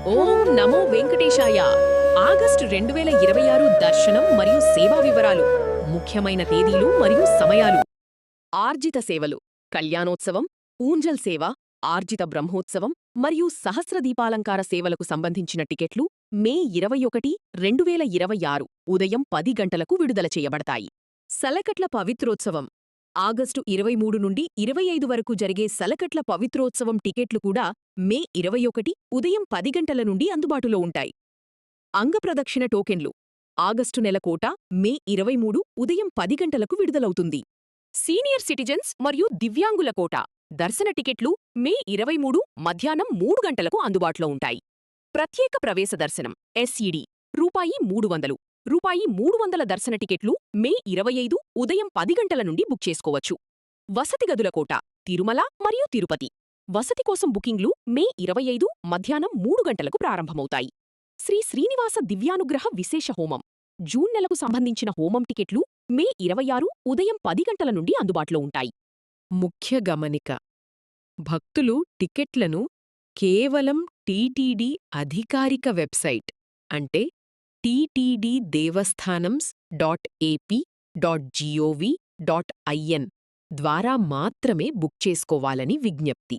ఓం నమో వెంకటేశాయ. August 2026 దర్శనం మరియు సేవా వివరాలు. ముఖ్యమైన తేదీలు మరియు సమయాలు. ఆర్జిత సేవలు, కళ్యాణోత్సవం, ఊంజల్ సేవ, ఆర్జిత బ్రహ్మోత్సవం మరియు సహస్రదీపాలంకార సేవలకు సంబంధించిన టికెట్లు మే 21, 2026 ఉదయం 10 గంటలకు విడుదల చేయబడతాయి. సలకట్ల పవిత్రోత్సవం ఆగస్టు 23 నుండి 25 వరకు జరిగే సలకట్ల పవిత్రోత్సవం టికెట్లు కూడా మే 21 ఉదయం 10 గంటల నుండి అందుబాటులో ఉంటాయి. అంగప్రదక్షిణ టోకెన్లు ఆగస్టు నెల కోట మే 23 ఉదయం 10 గంటలకు విడుదలవుతుంది. సీనియర్ సిటిజన్స్ మరియు దివ్యాంగుల కోట దర్శన టికెట్లు మే 23 మధ్యాహ్నం 3 గంటలకు అందుబాటులో ఉంటాయి. ప్రత్యేక ప్రవేశ దర్శనం ఎస్ఈడి రూపాయి 300 రూపాయి 300 దర్శన టికెట్లు మే 25 ఉదయం 10 గంటల నుండి బుక్ చేసుకోవచ్చు. వసతి గదుల కోట తిరుమల మరియు తిరుపతి వసతి కోసం బుకింగ్లు మే 25 మధ్యాహ్నం 3 గంటలకు ప్రారంభమవుతాయి. శ్రీ శ్రీనివాస దివ్యానుగ్రహ విశేష హోమం జూన్ నెలకు సంబంధించిన హోమం టికెట్లు మే 26 ఉదయం 10 గంటల నుండి అందుబాటులో ఉంటాయి. ముఖ్య గమనిక: భక్తులు టికెట్లను కేవలం టీటీడీ అధికారిక వెబ్సైట్ అంటే ttddevastanams.ap.gov.in ద్వారా మాత్రమే బుక్ చేసుకోవాలని విజ్ఞప్తి.